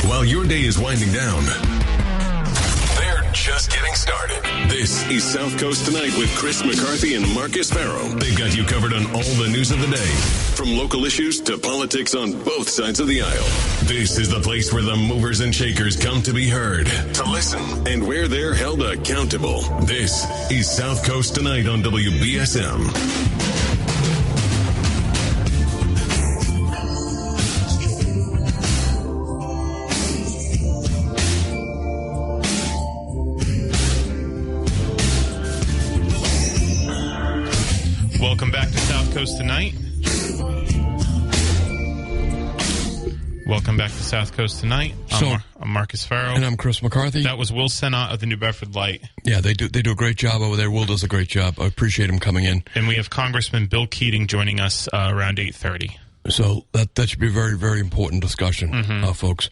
while your day is winding down. They're just getting started. This is South Coast Tonight with Chris McCarthy and Marcus Farrow. They've got you covered on all the news of the day, from local issues to politics on both sides of the aisle. This is the place where the movers and shakers come to be heard, to listen, and where they're held accountable. This is South Coast Tonight on WBSM. Welcome back to South Coast Tonight. Welcome back to South Coast Tonight. I'm Marcus Farrow. And I'm Chris McCarthy. That was Will Sennott of the New Bedford Light. Yeah, they do a great job over there. Will does a great job. I appreciate him coming in. And we have Congressman Bill Keating joining us around 8:30. So that should be a very, very important discussion, folks.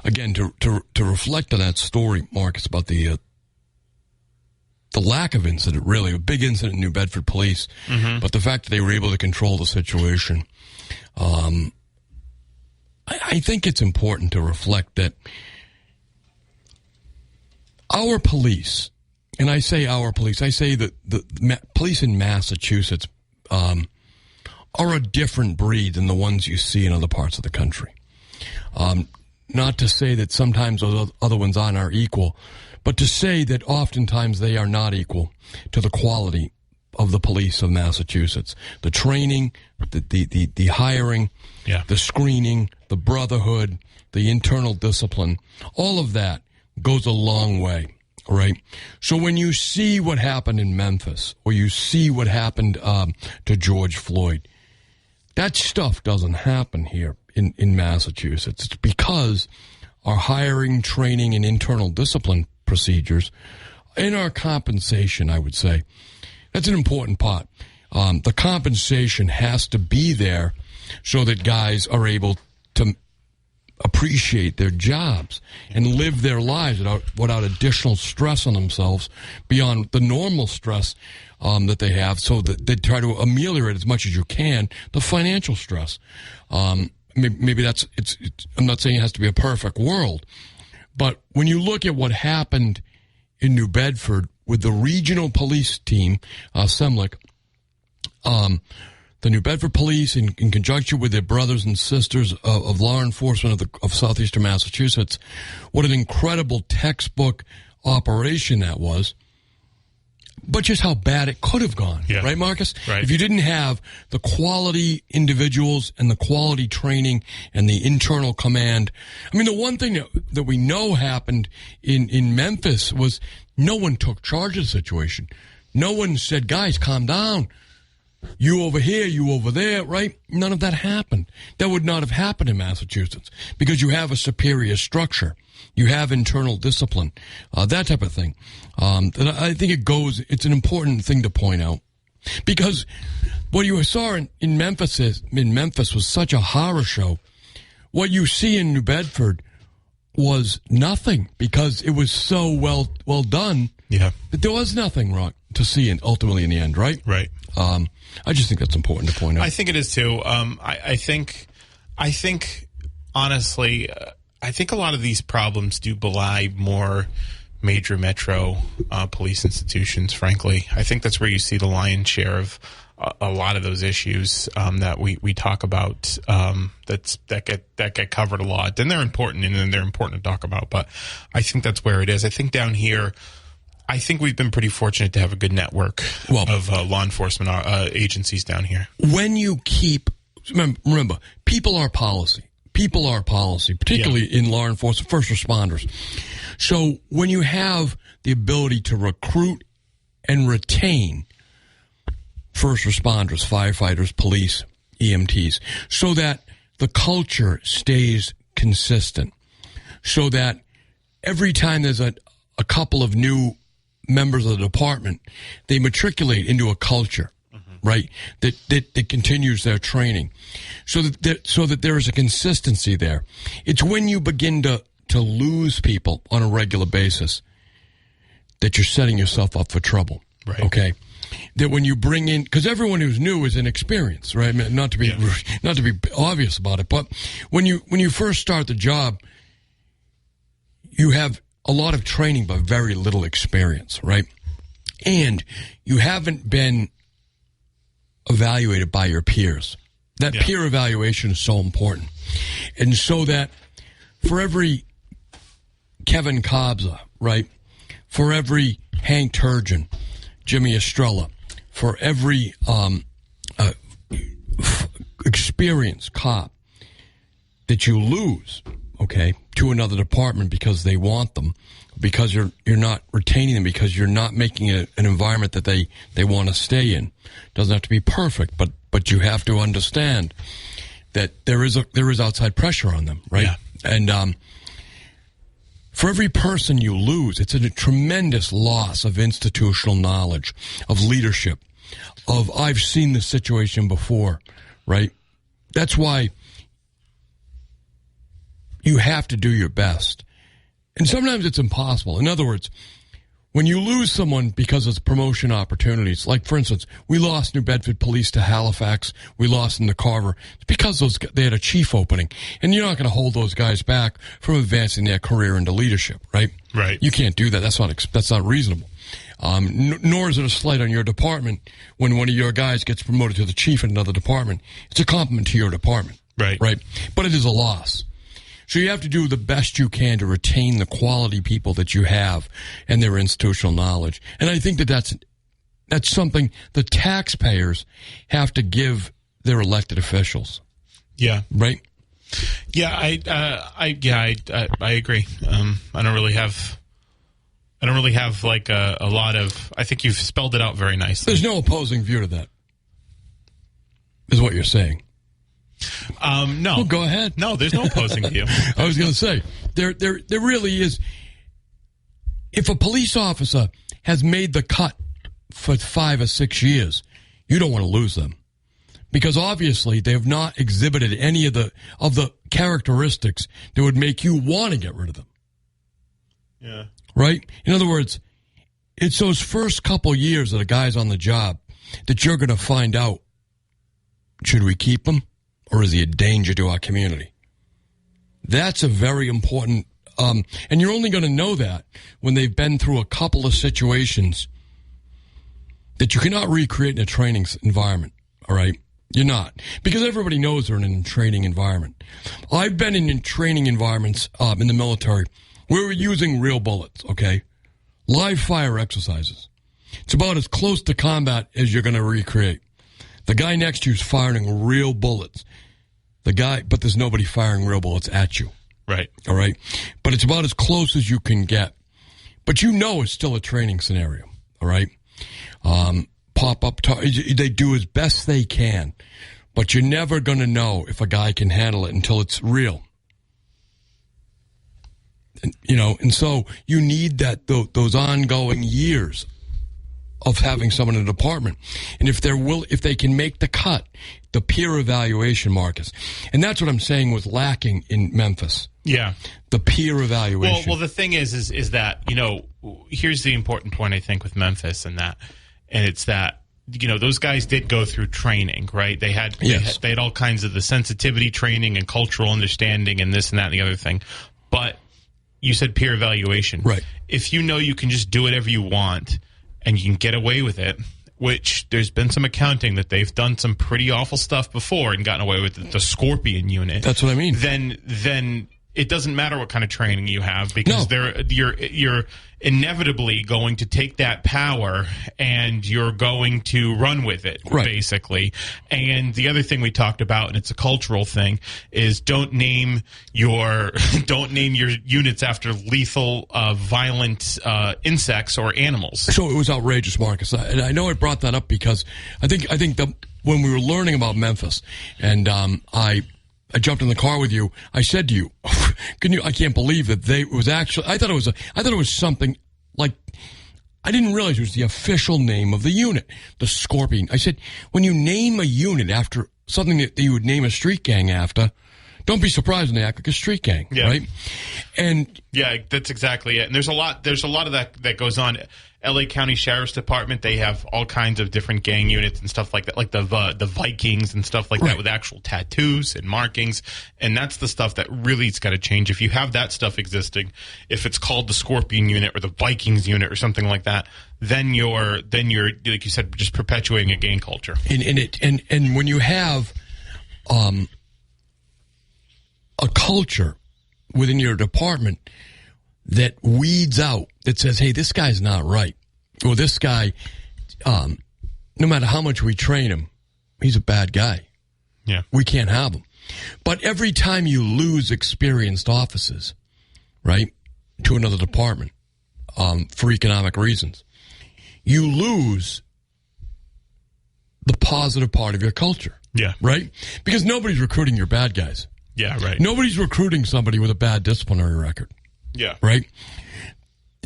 Again, to reflect on that story, Mark, it's about the lack of incident, really, a big incident in New Bedford police, but the fact that they were able to control the situation. I think it's important to reflect that our police, and I say our police, I say that the police in Massachusetts are a different breed than the ones you see in other parts of the country. Not to say that sometimes those other ones aren't equal, but to say that oftentimes they are not equal to the quality of the police of Massachusetts. The training, the hiring, the screening, the brotherhood, the internal discipline, all of that goes a long way, right? So when you see what happened in Memphis, or you see what happened to George Floyd, that stuff doesn't happen here in Massachusetts. It's because our hiring, training, and internal discipline procedures, and our compensation, I would say, that's an important part. The compensation has to be there so that guys are able to appreciate their jobs and live their lives without additional stress on themselves beyond the normal stress that they have, so that they try to ameliorate as much as you can the financial stress. Maybe it's I'm not saying it has to be a perfect world, but when you look at what happened in New Bedford with the regional police team, Semlik, the New Bedford police, in conjunction with their brothers and sisters of law enforcement of southeastern Massachusetts, what an incredible textbook operation that was. But just how bad it could have gone, right, Marcus? Right. If you didn't have the quality individuals and the quality training and the internal command. I mean, the one thing that we know happened in Memphis was no one took charge of the situation. No one said, guys, calm down. You over here, you over there, right? None of that happened. That would not have happened in Massachusetts because you have a superior structure. You have internal discipline, that type of thing. And I think it's an important thing to point out. Because what you saw in Memphis was such a horror show. What you see in New Bedford was nothing because it was so well done. Yeah. That there was nothing wrong to see ultimately in the end, right? Right. I just think that's important to point out. I think it is too. I think honestly, I think a lot of these problems do belie more major metro police institutions, frankly. I think that's where you see the lion's share of a lot of those issues that we talk about that get covered a lot. And they're important, and they're important to talk about. But I think that's where it is. I think down here, I think we've been pretty fortunate to have a good network of law enforcement agencies down here. When you remember, people are policy. People are policy, particularly in law enforcement, first responders. So when you have the ability to recruit and retain first responders, firefighters, police, EMTs, so that the culture stays consistent, so that every time there's a couple of new members of the department, they matriculate into a culture. Right, that continues their training, so that there is a consistency there. It's when you begin to lose people on a regular basis that you're setting yourself up for trouble. Right. Okay, that when you bring in, because everyone who's new is inexperienced, right? Not to be obvious about it, but when you first start the job, you have a lot of training but very little experience, right? And you haven't been evaluated by your peers. That peer evaluation is so important. And so that for every Kevin Kobza, right? For every Hank Turgeon, Jimmy Estrella, for every experienced cop that you lose, okay, to another department because they want them, because you're not retaining them, because you're not making it an environment that they want to stay in. Doesn't have to be perfect, but you have to understand that there is outside pressure on them, right? Yeah. And for every person you lose, it's a tremendous loss of institutional knowledge, of leadership, of I've seen this situation before, right? That's why you have to do your best. And sometimes it's impossible. In other words, when you lose someone because of promotion opportunities, like, for instance, we lost New Bedford Police to Halifax, we lost them to Carver, it's because they had a chief opening. And you're not going to hold those guys back from advancing their career into leadership, right? Right. You can't do that. That's not reasonable. Nor is it a slight on your department when one of your guys gets promoted to the chief in another department. It's a compliment to your department. Right. Right. But it is a loss. So you have to do the best you can to retain the quality people that you have and their institutional knowledge. And I think that's something the taxpayers have to give their elected officials. Yeah. Right? Yeah, I agree. I don't really have like a lot of, I think you've spelled it out very nicely. There's no opposing view to that, is what you're saying. No. Well, go ahead. No, there's no opposing view. I was going to say, there really is. If a police officer has made the cut for 5 or 6 years, you don't want to lose them. Because obviously they have not exhibited any of the characteristics that would make you want to get rid of them. Yeah. Right? In other words, it's those first couple years that a guy's on the job that you're going to find out, should we keep him? Or is he a danger to our community? That's a very important, and you're only going to know that when they've been through a couple of situations that you cannot recreate in a training environment, all right? You're not. Because everybody knows they're in a training environment. I've been in training environments in the military where we're using real bullets, okay? Live fire exercises. It's about as close to combat as you're going to recreate. The guy next to you is firing real bullets. But there's nobody firing real bullets at you. Right. All right? But it's about as close as you can get. But you know it's still a training scenario. All right? Pop-up, they do as best they can. But you're never going to know if a guy can handle it until it's real. And so you need those ongoing years of having someone in the department. And if they can make the cut, the peer evaluation, Marcus. And that's what I'm saying was lacking in Memphis. Yeah. The peer evaluation. Well, the thing is that, here's the important point, I think, with Memphis and it's that, those guys did go through training, right? They had all kinds of the sensitivity training and cultural understanding and this and that and the other thing. But you said peer evaluation. Right. If you can just do whatever you want, and you can get away with it, which there's been some accounting that they've done some pretty awful stuff before and gotten away with it, the Scorpion unit. That's what I mean. Then it doesn't matter what kind of training you have because you're inevitably going to take that power and you're going to run with it, basically. And the other thing we talked about, and it's a cultural thing, is don't name your units after lethal, violent insects or animals. So it was outrageous, Marcus. And I know I brought that up because I think when we were learning about Memphis, and I jumped in the car with you. I said to you, I can't believe that I thought it was something like, I didn't realize it was the official name of the unit, the Scorpion. I said, when you name a unit after something that you would name a street gang after, Don't be surprised when they act like a street gang, right? And yeah, that's exactly it. And there's a lot of that goes on. LA County Sheriff's Department, they have all kinds of different gang units and stuff like that, like the Vikings and stuff like that with actual tattoos and markings. And that's the stuff that really has got to change. If you have that stuff existing, if it's called the Scorpion unit or the Vikings unit or something like that, then you're like you said, just perpetuating a gang culture. And when you have a culture within your department that weeds out, that says, hey, this guy's not right, or this guy, no matter how much we train him, he's a bad guy. Yeah. We can't have him. But every time you lose experienced officers, right, to another department, for economic reasons, you lose the positive part of your culture. Yeah. Right? Because nobody's recruiting your bad guys. Yeah, right. Nobody's recruiting somebody with a bad disciplinary record. Yeah. Right?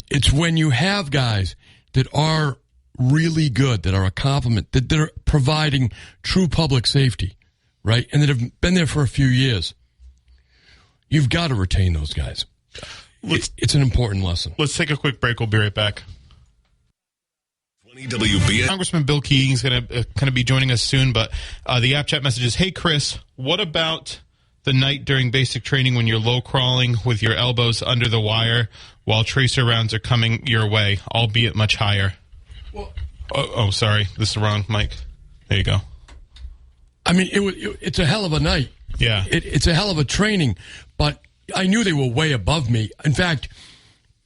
It's when you have guys that are really good, that are a compliment, that are providing true public safety, right? And that have been there for a few years. You've got to retain those guys. It's an important lesson. Let's take a quick break. We'll be right back. WBS. Congressman Bill Keating is going to be joining us soon, but the app chat message is, hey, Chris, what about the night during basic training when you're low crawling with your elbows under the wire while tracer rounds are coming your way, albeit much higher? Well, sorry. This is the wrong mic. There you go. I mean, it's a hell of a night. Yeah. It's a hell of a training, but I knew they were way above me. In fact,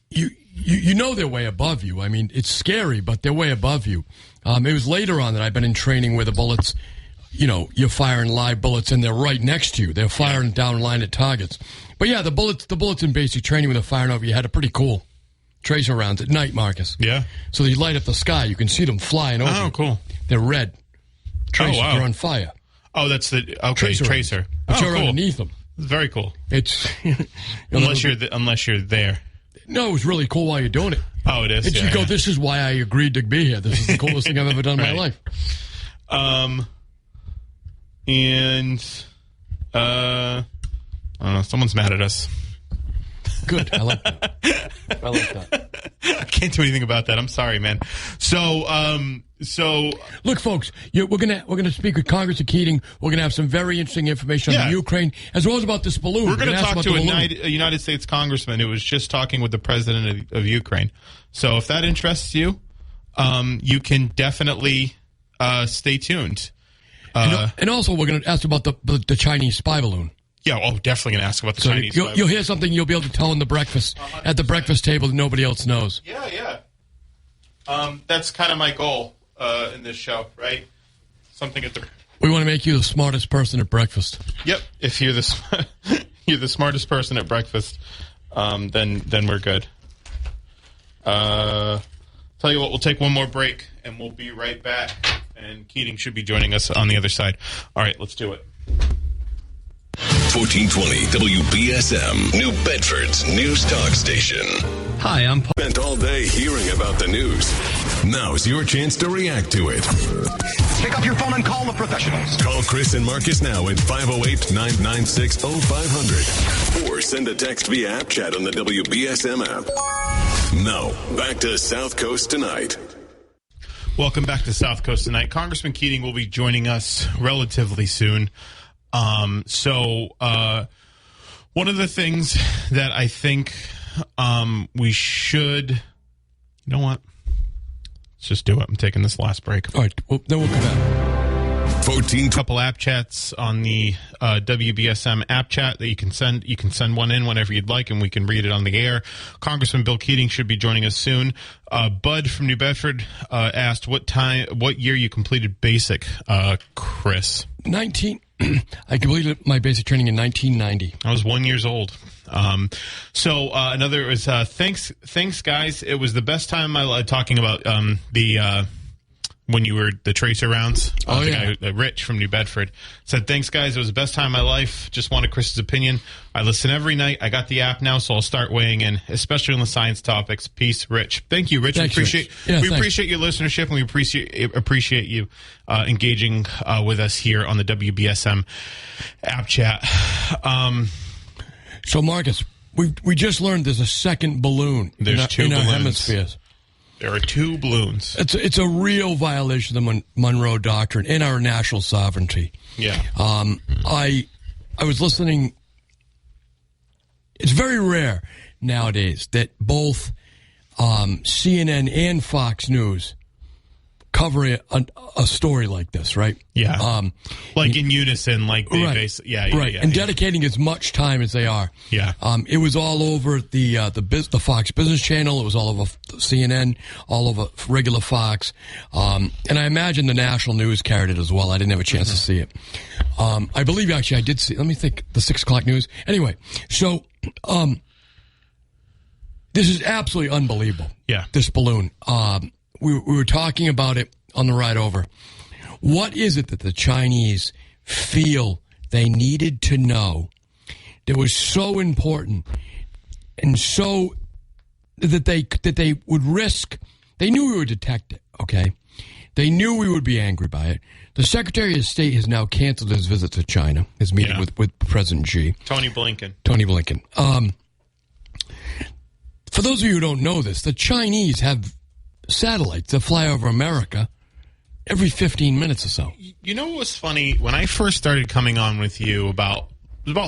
you know they're way above you. I mean, it's scary, but they're way above you. It was later on that I've been in training where the bullets, you're firing live bullets and they're right next to you. They're firing down line at targets. But yeah, the bullets in basic training when they're firing over your head are pretty cool. Tracer rounds at night, Marcus. Yeah. So they light up the sky. You can see them flying over. Oh, cool. They're red. Tracers are on fire. Oh, that's the tracer. But you're cool. underneath them. Very cool. It's unless you're there. No, it was really cool while you're doing it. Oh, it is. You go, this is why I agreed to be here. This is the coolest thing I've ever done in my life. And I don't know. Someone's mad at us. Good. I like that. I can't do anything about that. I'm sorry, man. So look, folks, we're gonna speak with Congressman Keating. We're gonna have some very interesting information on the Ukraine as well as about this balloon. We're gonna talk to a United States congressman who was just talking with the president of Ukraine. So if that interests you, you can definitely stay tuned. And also, we're gonna ask about the Chinese spy balloon. Yeah, definitely going to ask about the Chinese. You'll hear something you'll be able to tell at the breakfast table that nobody else knows. Yeah. That's kind of my goal in this show, right? Something at the. We want to make you the smartest person at breakfast. Yep. If you're the smartest person at breakfast, then we're good. Tell you what, we'll take one more break and we'll be right back. And Keating should be joining us on the other side. All right, let's do it. 1420 WBSM, New Bedford's news talk station. Hi, I'm Paul. Spent all day hearing about the news. Now's your chance to react to it. Pick up your phone and call the professionals. Call Chris and Marcus now at 508-996-0500. Or send a text via app chat on the WBSM app. Now, back to South Coast Tonight. Welcome back to South Coast Tonight. Congressman Keating will be joining us relatively soon. One of the things that I think we should, you know what? Let's just do it. I'm taking this last break. All right, then we'll come back. 14 couple app chats on the WBSM app chat that you can send. You can send one in whenever you'd like, and we can read it on the air. Congressman Bill Keating should be joining us soon. Bud from New Bedford asked what year you completed basic, Chris? I completed my basic training in 1990. I was 1 year old. Another was thanks guys. It was the best time in my life talking about when you were the tracer rounds. The yeah. guy, Rich from New Bedford, said, "Thanks, guys. It was the best time of my life. Just wanted Chris's opinion. I listen every night. I got the app now, so I'll start weighing in, especially on the science topics. Peace, Rich." Thank you, Rich. Thanks, we Rich. appreciate your listenership, and we appreciate you engaging with us here on the WBSM app chat. So, Marcus, we just learned there's a second balloon in our hemispheres. There are 2 balloons. It's a real violation of the Monroe Doctrine and our national sovereignty. Yeah. I was listening. It's very rare nowadays that both CNN and Fox News cover a story like this, right? Yeah. Like in unison, like they right. Yeah, and dedicating as much time as they are. Yeah. It was all over the Fox Business Channel. It was all over CNN, all over regular Fox. And I imagine the national news carried it as well. I didn't have a chance to see it. I believe actually I did see, let me think, the 6 o'clock news. Anyway, so, this is absolutely unbelievable. Yeah. This balloon. We were talking about it on the ride over. What is it that the Chinese feel they needed to know that was so important and so that they would risk? They knew we would detect it, okay? They knew we would be angry by it. The Secretary of State has now canceled his visit to China, his meeting with President Xi. Tony Blinken. For those of you who don't know this, the Chinese have satellites that fly over America every 15 minutes or so. You know what was funny? When I first started coming on with you about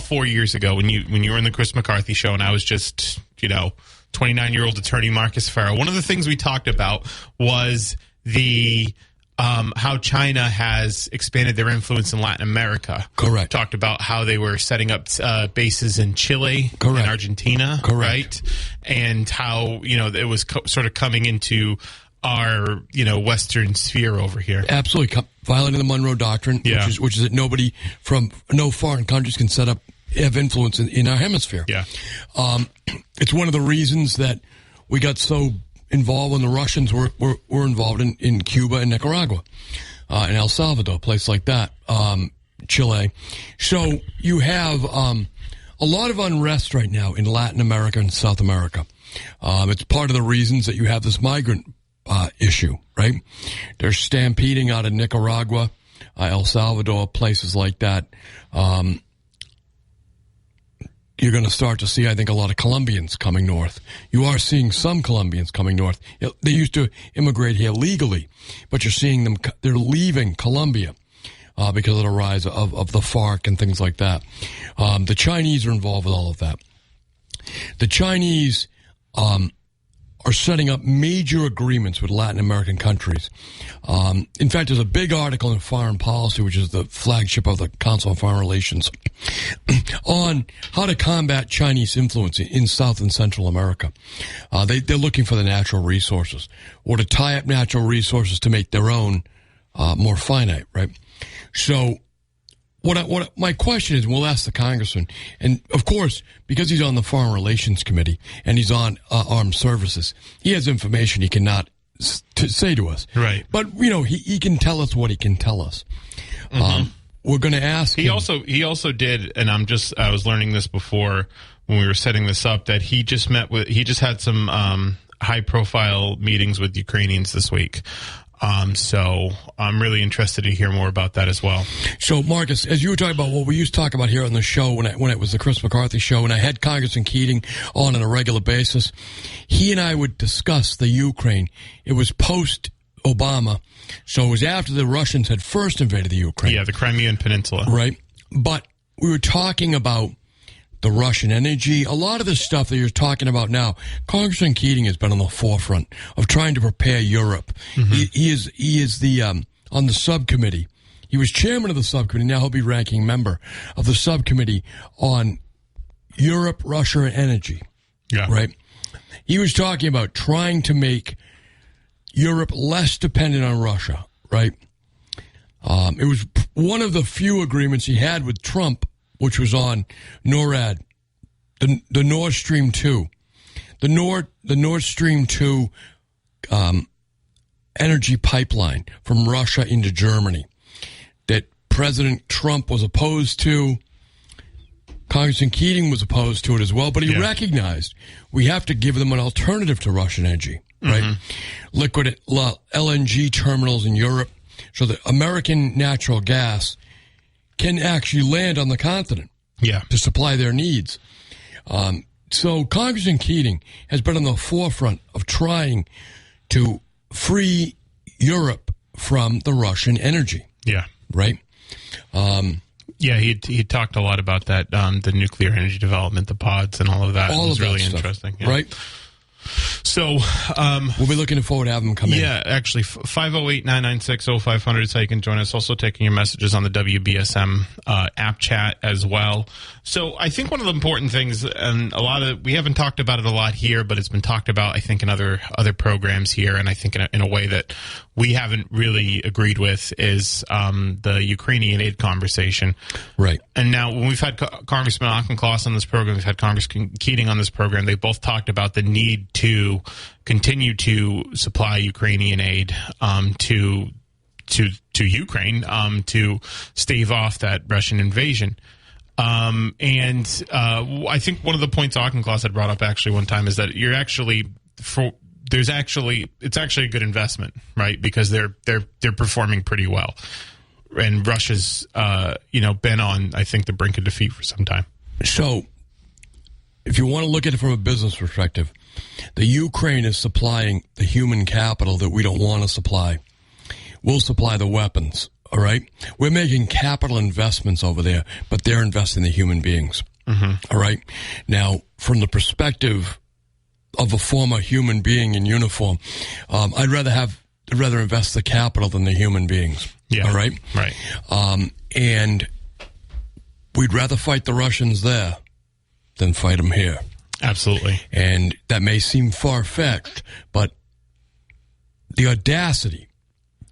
4 years ago, when you were in the Chris McCarthy show, and I was just 29-year-old attorney Marcus Farrow. One of the things we talked about was the how China has expanded their influence in Latin America. Correct. Talked about how they were setting up bases in Chile and Argentina. Correct. Right? And how, it was sort of coming into our, Western sphere over here. Absolutely. Violating the Monroe Doctrine, which is that nobody from no foreign countries can have influence in our hemisphere. Yeah. It's one of the reasons that we got so involved when the Russians were involved in Cuba and Nicaragua, and El Salvador, a place like that, Chile. So you have a lot of unrest right now in Latin America and South America. It's part of the reasons that you have this migrant issue, right? They're stampeding out of Nicaragua, El Salvador, places like that. You're going to start to see, I think, a lot of Colombians coming north. You are seeing some Colombians coming north. They used to immigrate here legally, but you're seeing them, they're leaving Colombia because of the rise of the FARC and things like that. The Chinese are involved with all of that. The Chinese are setting up major agreements with Latin American countries. In fact, there's a big article in Foreign Policy, which is the flagship of the Council on Foreign Relations, on how to combat Chinese influence in South and Central America. They're looking for the natural resources, or to tie up natural resources to make their own more finite, right? So what my question is, and we'll ask the congressman, and of course, because he's on the Foreign Relations Committee and he's on Armed Services, he has information he cannot say to us. Right. But, he can tell us what he can tell us. Mm-hmm. We're going to ask him. He also did, and I was learning this before when we were setting this up, that he just had some high profile meetings with Ukrainians this week. So I'm really interested to hear more about that as well. So, Marcus, as you were talking about what we used to talk about here on the show when it was the Chris McCarthy show, and I had Congressman Keating on a regular basis, he and I would discuss the Ukraine. It was post-Obama, so it was after the Russians had first invaded the Ukraine. Yeah, the Crimean Peninsula. Right. But we were talking about the Russian energy, a lot of the stuff that you're talking about now. Congressman Keating has been on the forefront of trying to prepare Europe. Mm-hmm. He is the on the subcommittee. He was chairman of the subcommittee. Now he'll be ranking member of the subcommittee on Europe, Russia, and energy. Yeah. Right. He was talking about trying to make Europe less dependent on Russia. Right. It was one of the few agreements he had with Trump, which was on NORAD, the Nord Stream 2. The Nord Stream 2 energy pipeline from Russia into Germany that President Trump was opposed to. Congressman Keating was opposed to it as well, but he recognized we have to give them an alternative to Russian energy, right? Liquid LNG terminals in Europe so that American natural gas can actually land on the continent to supply their needs. So Congressman Keating has been on the forefront of trying to free Europe from the Russian energy. Yeah. Right? He talked a lot about that, the nuclear energy development, the pods, and all of that. All it was of that really stuff, interesting. right? So we'll be looking forward to having them come in. Yeah, actually, 508-996-0500 is how you can join us. Also taking your messages on the WBSM app chat as well. So I think one of the important things, and we haven't talked about it a lot here, but it's been talked about, I think, in other programs here, and I think in a way that we haven't really agreed with is the Ukrainian aid conversation. Right. And now when we've had Congressman Auchincloss on this program, we've had Congressman Keating on this program, they both talked about the need to continue to supply Ukrainian aid to Ukraine to stave off that Russian invasion. I think one of the points Auchincloss had brought up actually one time is that it's actually a good investment, right? Because they're performing pretty well, and Russia's been on, I think, the brink of defeat for some time. So, if you want to look at it from a business perspective, the Ukraine is supplying the human capital that we don't want to supply. We'll supply the weapons. All right, we're making capital investments over there, but they're investing in the human beings. All right, now from the perspective of a former human being in uniform, I'd rather invest the capital than the human beings. Yeah. All right. Right. And we'd rather fight the Russians there than fight them here. Absolutely. And that may seem far-fetched, but the audacity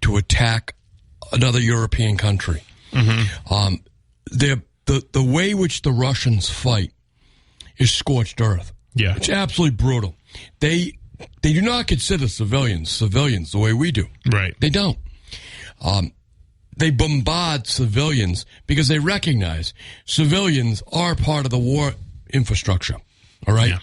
to attack another European country, the way which the Russians fight is scorched earth. Yeah. It's absolutely brutal. They do not consider civilians the way we do. Right. They don't. They bombard civilians because they recognize civilians are part of the war infrastructure. All right? Yeah.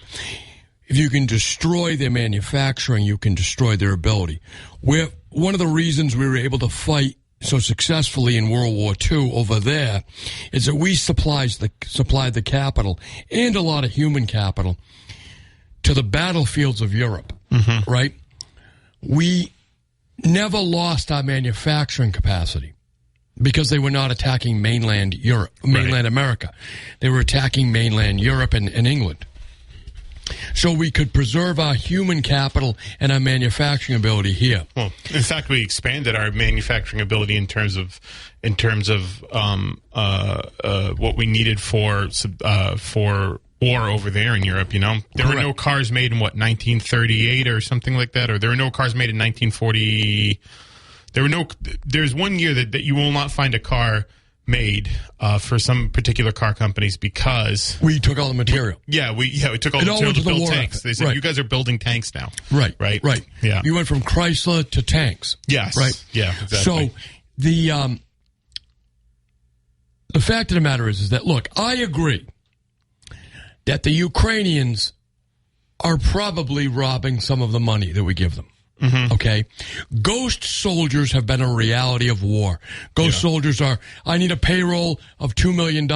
If you can destroy their manufacturing, you can destroy their ability. One of the reasons we were able to fight so successfully in World War II over there is that we supplied the capital and a lot of human capital to the battlefields of Europe, right? We never lost our manufacturing capacity because they were not attacking mainland Europe, mainland America. They were attacking mainland Europe and England. So we could preserve our human capital and our manufacturing ability here. Well, in fact, we expanded our manufacturing ability in terms of what we needed for war over there in Europe. There were no cars made in 1938 or something like that, or there were no cars made in 1940. There's 1 year that you will not find a car made for some particular car companies because we took all the material. We took all the material to build tanks. They said, you guys are building tanks now. Right. Yeah. You went from Chrysler to tanks. Yes. Right. Yeah, exactly. So the fact of the matter is that, look, I agree that the Ukrainians are probably robbing some of the money that we give them. Okay? Ghost soldiers have been a reality of war. Ghost soldiers are, I need a payroll of $2 million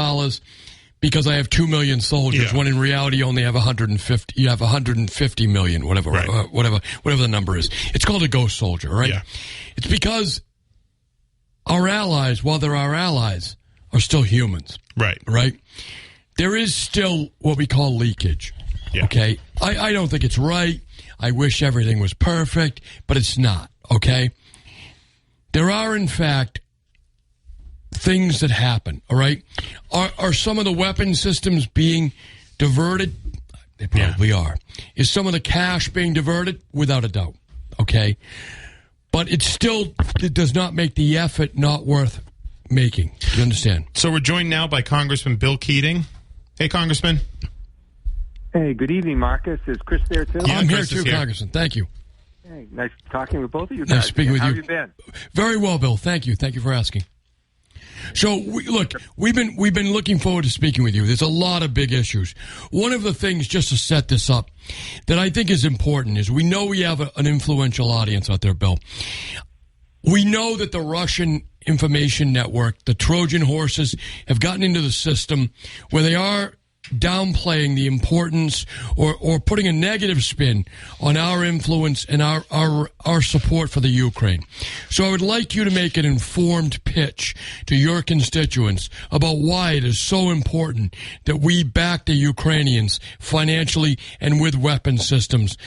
because I have 2 million soldiers, when in reality you only have 150, you have 150 million, whatever the number is. It's called a ghost soldier, right? Yeah. It's because our allies, while they're our allies, are still humans. Right? There is still what we call leakage. Yeah. Okay? I don't think it's right. I wish everything was perfect, but it's not, okay? There are, in fact, things that happen, all right? Are some of the weapon systems being diverted? They probably are. Is some of the cash being diverted? Without a doubt, okay? But it does not make the effort not worth making. You understand? So we're joined now by Congressman Bill Keating. Hey, Congressman. Hey, good evening, Marcus. Is Chris there, too? Yeah, I'm here, too, Congressman. Thank you. Hey, nice talking with both of you guys. Nice speaking with you. How have you been? Very well, Bill. Thank you. Thank you for asking. So, we've been looking forward to speaking with you. There's a lot of big issues. One of the things, just to set this up, that I think is important is we know we have an influential audience out there, Bill. We know that the Russian information network, the Trojan horses, have gotten into the system where they are downplaying the importance or putting a negative spin on our influence and our support for the Ukraine. So I would like you to make an informed pitch to your constituents about why it is so important that we back the Ukrainians financially and with weapon systems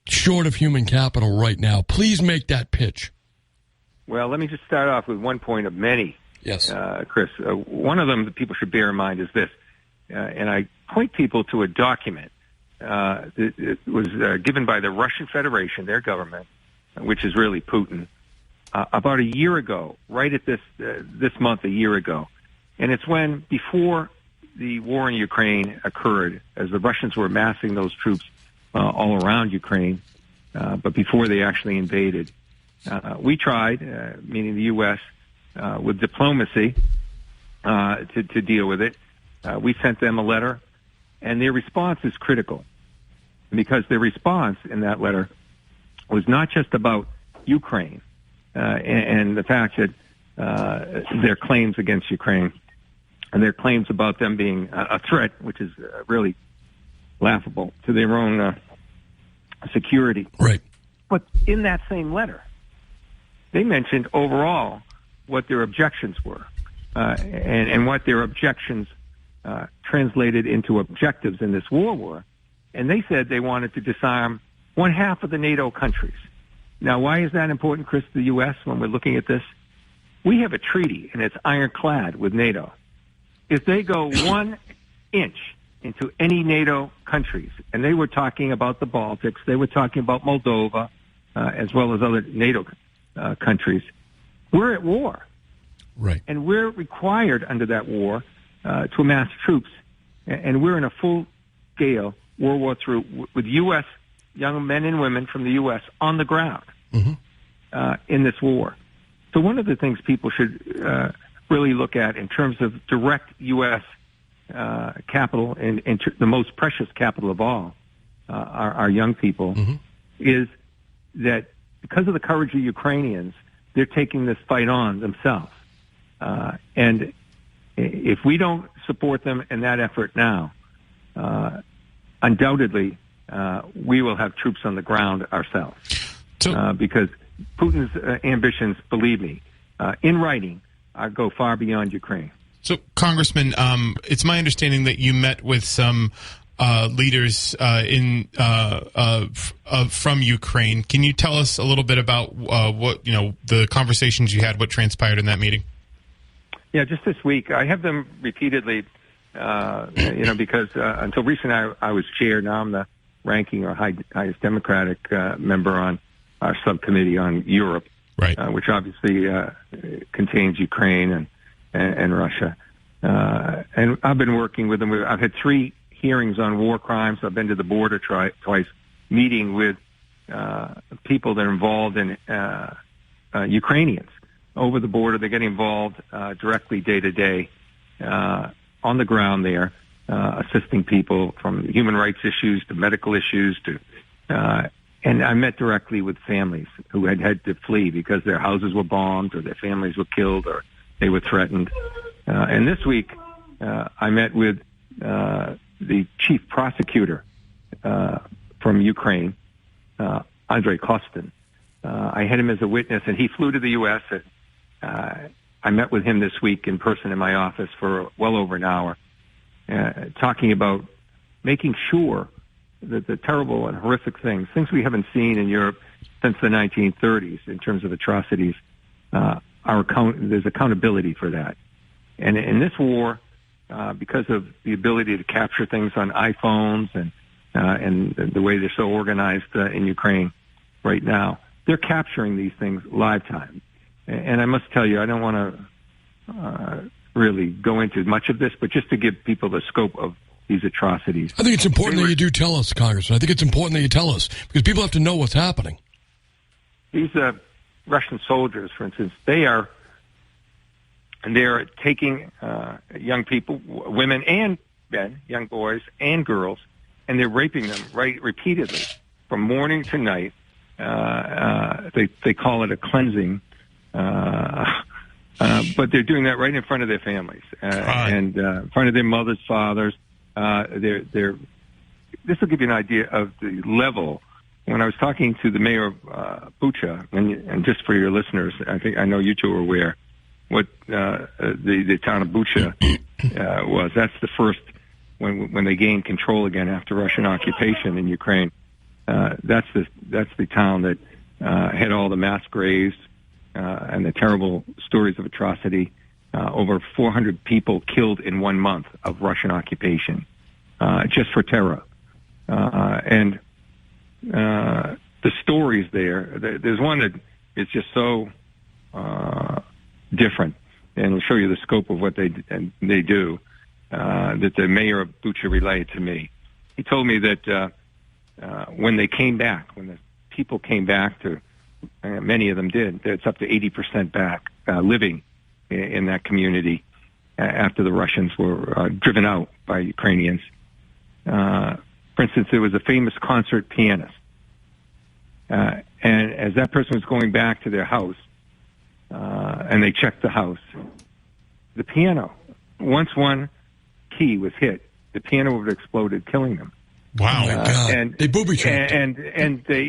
short of human capital right now. Please make that pitch. Well, let me just start off with one point of many, Yes. Chris. One of them that people should bear in mind is this. And I point people to a document that was given by the Russian Federation, their government, which is really Putin, about a year ago, right at this month, a year ago. And it's when, before the war in Ukraine occurred, as the Russians were amassing those troops all around Ukraine, but before they actually invaded, we tried, meaning the U.S., with diplomacy to deal with it. We sent them a letter, and their response is critical because their response in that letter was not just about Ukraine and the fact that their claims against Ukraine and their claims about them being a threat, which is really laughable, to their own security. Right. But in that same letter, they mentioned overall what their objections were and what their objections translated into objectives in this war were. And they said they wanted to disarm one half of the NATO countries. Now, why is that important, Chris, to the U.S. when we're looking at this? We have a treaty, and it's ironclad with NATO. If they go 1 inch into any NATO countries, and they were talking about the Baltics, they were talking about Moldova, as well as other NATO countries, we're at war. Right. And we're required under that war to amass troops. And we're in a full-scale World War III with U.S. young men and women from the U.S. on the ground in this war. So one of the things people should really look at in terms of direct U.S. Capital and the most precious capital of all, our young people, is that because of the courage of Ukrainians, they're taking this fight on themselves. And if we don't support them in that effort now, undoubtedly we will have troops on the ground ourselves. Because Putin's ambitions, believe me, in writing, go far beyond Ukraine. So, Congressman, it's my understanding that you met with some leaders from Ukraine. Can you tell us a little bit about what the conversations you had, what transpired in that meeting? Yeah, just this week. I have them repeatedly, because until recently I was chair. Now I'm the ranking or highest Democratic member on our subcommittee on Europe, right? Which obviously contains Ukraine and Russia. And I've been working with them. I've had 3 hearings on war crimes. I've been to the border twice, meeting with people that are involved in Ukrainians over the border. They get involved directly day to day on the ground there, assisting people from human rights issues to medical issues and I met directly with families who had to flee because their houses were bombed or their families were killed or they were threatened. And this week, I met with the chief prosecutor from Ukraine, Andrei Kostin. I had him as a witness, and he flew to the U.S. I met with him this week in person in my office for well over an hour, talking about making sure that the terrible and horrific things we haven't seen in Europe since the 1930s in terms of atrocities, there's accountability for that. And in this war, because of the ability to capture things on iPhones and the way they're so organized in Ukraine right now, they're capturing these things live time. And I must tell you, I don't want to really go into much of this, but just to give people the scope of these atrocities. I think it's important that you do tell us, Congressman. I think it's important that you tell us because people have to know what's happening. these Russian soldiers, for instance, they're taking young people, women and men, young boys and girls, and they're raping them repeatedly from morning to night. They call it a cleansing, but they're doing that right in front of their families and in front of their mothers, fathers. This will give you an idea of the level. When I was talking to the mayor of Bucha, and just for your listeners, I know you two are aware what the town of Bucha was. That's the first when they gained control again after Russian occupation in Ukraine. That's the town that had all the mass graves and the terrible stories of atrocity. Over 400 people killed in 1 month of Russian occupation, just for terror. And the stories there's one that is just so different, and will show you the scope of what they do, that the mayor of Bucha relayed to me. He told me that when they came back, when the people came back to, many of them did, it's up to 80% back living in that community after the Russians were driven out by Ukrainians. For instance, there was a famous concert pianist. And as that person was going back to their house, and they checked the house, the piano, once one key was hit, the piano would have exploded, killing them. Wow. My God. And they booby-trapped. And they,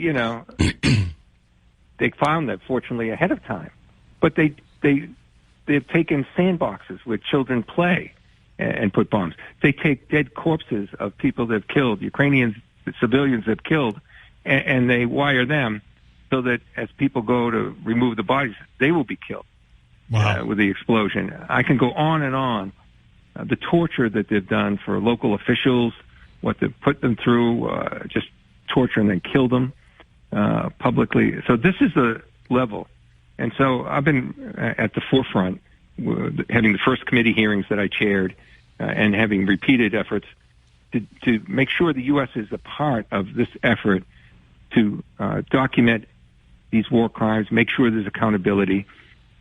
they found that, fortunately, ahead of time. But they've taken sandboxes where children play and put bombs. They take dead corpses of people they've killed, Ukrainians, civilians they've killed, and they wire them so that as people go to remove the bodies, they will be killed. Wow. With the explosion. I can go on and on. The torture that they've done for local officials, what they've put them through, just torture and then kill them publicly. So this is the level. And so I've been at the forefront, having the first committee hearings that I chaired and having repeated efforts to make sure the U.S. is a part of this effort to document these war crimes, make sure there's accountability.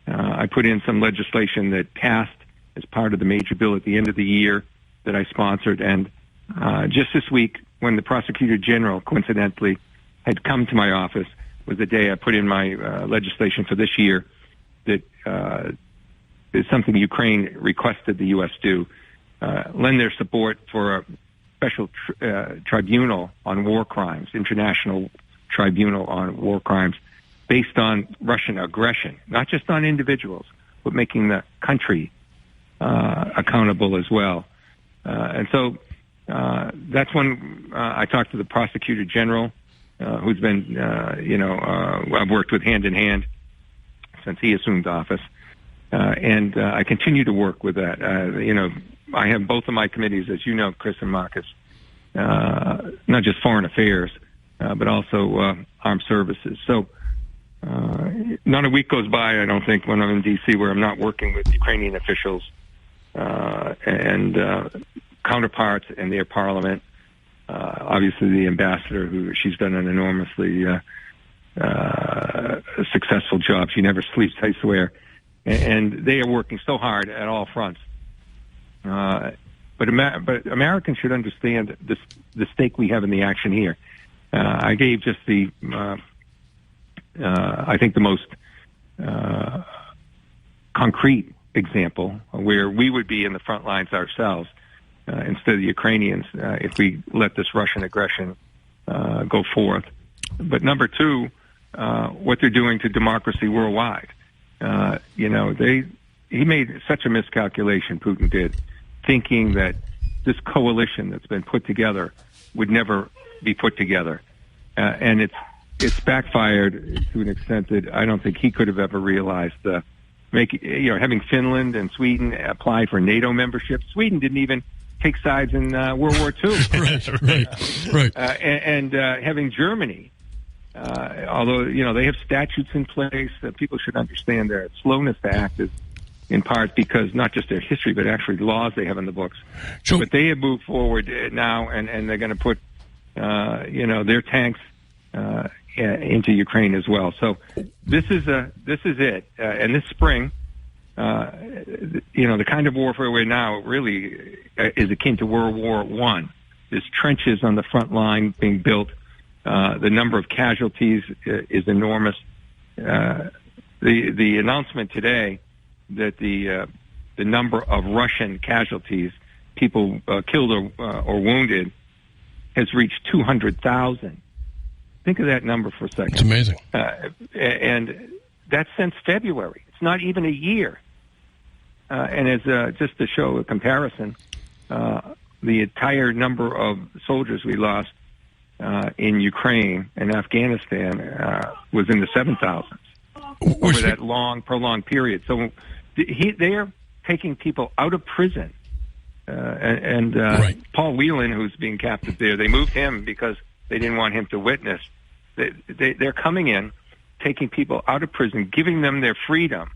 I put in some legislation that passed as part of the major bill at the end of the year that I sponsored. And just this week, when the Prosecutor General, coincidentally, had come to my office, was the day I put in my legislation for this year that is something Ukraine requested the U.S. do, lend their support for a special tribunal on war crimes, international tribunal on war crimes, based on Russian aggression, not just on individuals, but making the country accountable as well. And so that's when I talked to the Prosecutor General, who's been, I've worked with hand in hand since he assumed office. And I continue to work with that. I have both of my committees, as you know, Chris and Marcus, not just foreign affairs, but also armed services. So not a week goes by, I don't think, when I'm in D.C. where I'm not working with Ukrainian officials and counterparts in their parliament. Obviously, the ambassador, she's done an enormously successful job. She never sleeps, I swear. And they are working so hard at all fronts. But Americans should understand the stake we have in the action here. I gave just I think the most concrete example where we would be in the front lines ourselves instead of the Ukrainians if we let this Russian aggression go forth. But number two, what they're doing to democracy worldwide. He made such a miscalculation, Putin did, thinking that this coalition that's been put together would never be put together. And it's backfired to an extent that I don't think he could have ever realized. Having Finland and Sweden apply for NATO membership. Sweden didn't even take sides in World War II. Right. And having Germany, although, they have statutes in place, people should understand their slowness to act is in part because not just their history, but actually laws they have in the books. So, but they have moved forward now, and they're going to put, their tanks into Ukraine as well. So this is it. And this spring, the kind of warfare we're now really is akin to World War I. There's trenches on the front line being built. The number of casualties is enormous. The announcement today that the number of Russian casualties, people killed or wounded, has reached 200,000. Think of that number for a second. It's amazing. And that's since February. It's not even a year. And as just to show a comparison, the entire number of soldiers we lost in Ukraine and Afghanistan was in the 7,000s over that long, prolonged period. So they are taking people out of prison. Right. Paul Whelan, who's being captive there, they moved him because they didn't want him to witness. They're coming in, taking people out of prison, giving them their freedom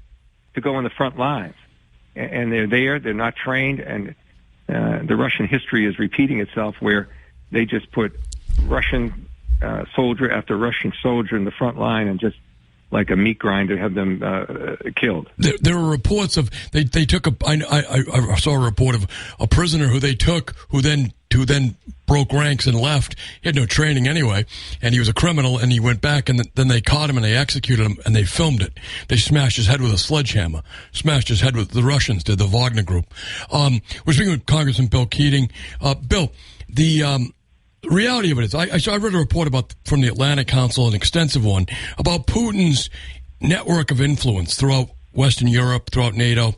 to go on the front lines. And they're there, they're not trained, and the Russian history is repeating itself where they just put Russian soldier after Russian soldier in the front line and just like a meat grinder have them killed. There were reports of they took I saw a report of a prisoner who they took who then broke ranks and left. He had no training anyway, and he was a criminal, and he went back, and then they caught him and they executed him, and they filmed it. They smashed his head with a sledgehammer. Smashed his head with the Russians did, the Wagner Group. We're speaking with Congressman Bill Keating. Bill, the reality of it is, I read a report from the Atlantic Council, an extensive one, about Putin's network of influence throughout Western Europe, throughout NATO,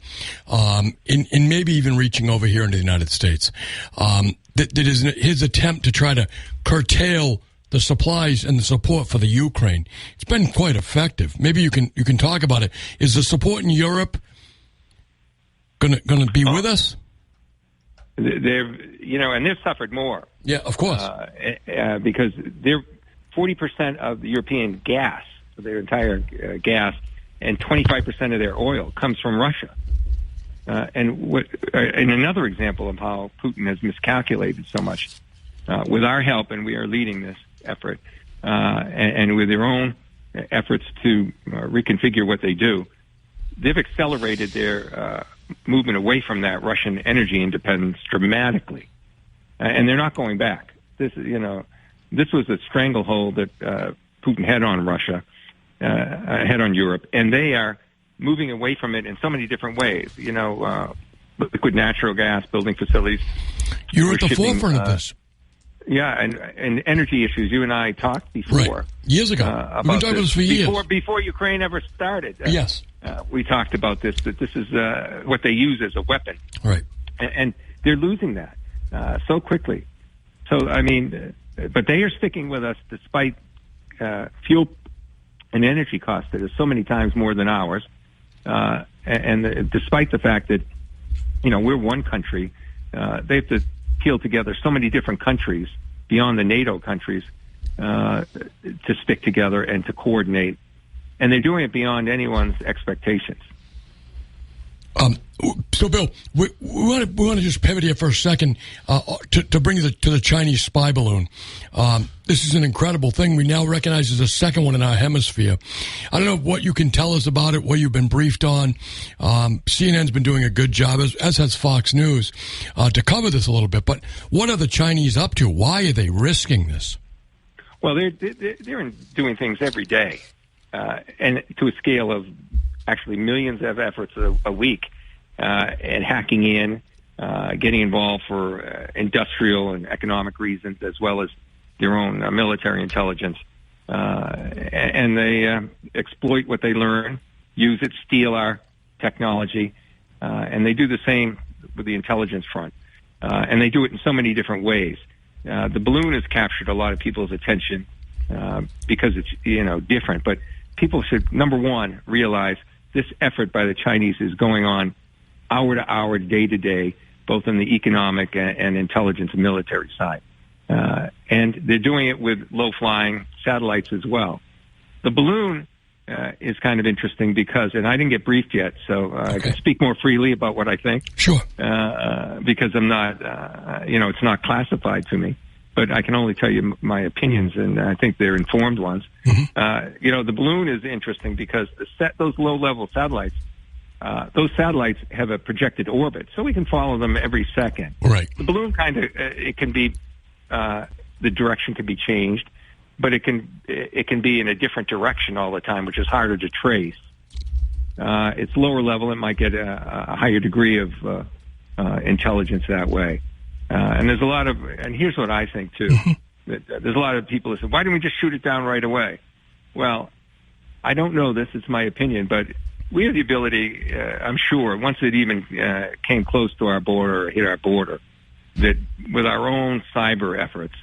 in maybe even reaching over here into the United States. That is his attempt to try to curtail the supplies and the support for the Ukraine. It's been quite effective. Maybe you can talk about it. Is the support in Europe gonna be with us? They've suffered more. Yeah, of course. Because they're 40% of the European gas, their entire gas, and 25% of their oil comes from Russia. And another example of how Putin has miscalculated so much, with our help, and we are leading this effort, and with their own efforts to reconfigure what they do, they've accelerated their movement away from that Russian energy independence dramatically, and they're not going back. This was a stranglehold that Putin had on Russia, had on Europe, and they are moving away from it in so many different ways. Liquid natural gas, building facilities. You're at the forefront of this. Yeah, and energy issues. You and I talked before. Right. Years ago. We've been talking about this for years. Before Ukraine ever started. Yes. We talked about this, that this is what they use as a weapon. Right. And they're losing that so quickly. So, but they are sticking with us despite fuel and energy costs that is so many times more than ours. And despite the fact that, we're one country, they have to peel together so many different countries beyond the NATO countries to stick together and to coordinate. And they're doing it beyond anyone's expectations. So, Bill, we want to just pivot here for a second to bring it to the Chinese spy balloon. This is an incredible thing. We now recognize there's a second one in our hemisphere. I don't know what you can tell us about it, what you've been briefed on. CNN's been doing a good job, as has Fox News, to cover this a little bit. But what are the Chinese up to? Why are they risking this? Well, they're doing things every day, and to a scale of actually millions of efforts a week, and hacking in, getting involved for industrial and economic reasons, as well as their own military intelligence. And they exploit what they learn, use it, steal our technology, and they do the same with the intelligence front. And they do it in so many different ways. The balloon has captured a lot of people's attention because it's different. But people should, number one, realize this effort by the Chinese is going on hour to hour, day to day, both on the economic and intelligence and military side. And they're doing it with low-flying satellites as well. The balloon is kind of interesting because, and I didn't get briefed yet, so I can speak more freely about what I think. Sure. Because I'm not, it's not classified to me. but I can only tell you my opinions, and I think they're informed ones. Mm-hmm. The balloon is interesting because those low-level satellites, those satellites have a projected orbit, so we can follow them every second. Right. The balloon it can be, the direction can be changed, but it can be in a different direction all the time, which is harder to trace. It's lower level; it might get a higher degree of intelligence that way. And there's and here's what I think too. There's a lot of people that say, "Why didn't we just shoot it down right away?" Well, I don't know this; it's my opinion, but we have the ability, I'm sure, once it even came close to our border or hit our border, that with our own cyber efforts,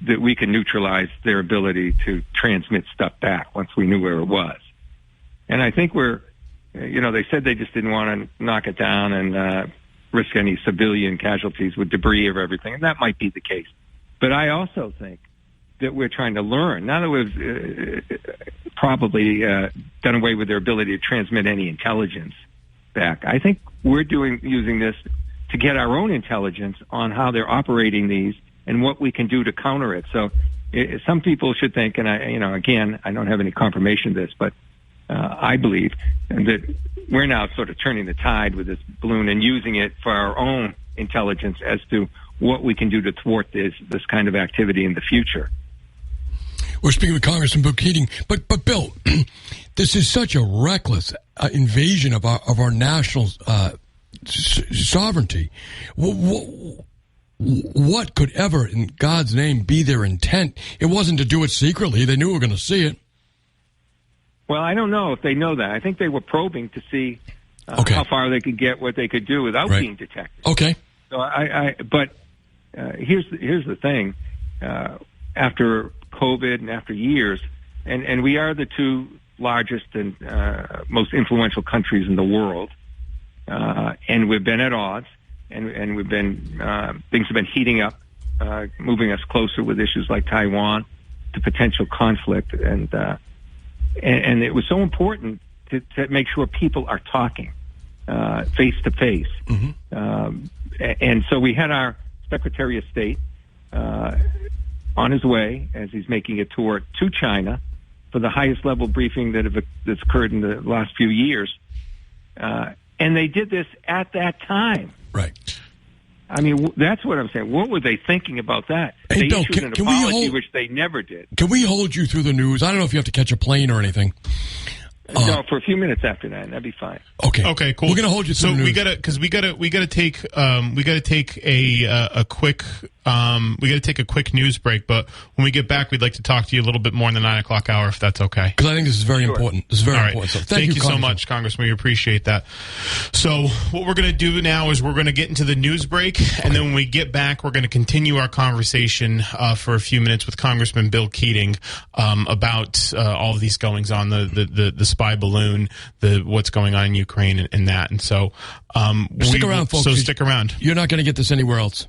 that we can neutralize their ability to transmit stuff back once we knew where it was. And I think they said they just didn't want to knock it down and risk any civilian casualties with debris or everything, and that might be the case. But I also think that we're trying to learn. Now that we've probably done away with their ability to transmit any intelligence back, I think we're using this to get our own intelligence on how they're operating these and what we can do to counter it. So some people should think, and again, I don't have any confirmation of this, but I believe that we're now sort of turning the tide with this balloon and using it for our own intelligence as to what we can do to thwart this kind of activity in the future. We're speaking with Congressman Bill Keating, but Bill, this is such a reckless invasion of our national sovereignty. What could ever, in God's name, be their intent? It wasn't to do it secretly. They knew we were going to see it. Well, I don't know if they know that. I think they were probing to see how far they could get, what they could do without being detected. Okay. So but here's the thing. After COVID and after years, and we are the two largest and most influential countries in the world, and we've been at odds. And we've been things have been heating up, moving us closer with issues like Taiwan to potential conflict, and it was so important to make sure people are talking face to face. And so we had our Secretary of State on his way as he's making a tour to China for the highest level briefing that's occurred in the last few years, and they did this at that time. Right. I mean, that's what I'm saying. What were they thinking about that? Hey, they Bill, issued an apology, which they never did. Can we hold you through the news? I don't know if you have to catch a plane or anything. No, for a few minutes after that, that'd be fine. Okay, cool. We're gonna hold you through the news. we gotta take a quick news break. But when we get back, we'd like to talk to you a little bit more in the 9 o'clock hour, if that's okay. Because I think this is very important. This is very important. So thank you so much, Congressman. We appreciate that. So what we're going to do now is we're going to get into the news break, and then when we get back, we're going to continue our conversation for a few minutes with Congressman Bill Keating about all of these goings on, the spy balloon, what's going on in Ukraine, and that. And so stick around, folks. So stick around. You're not going to get this anywhere else.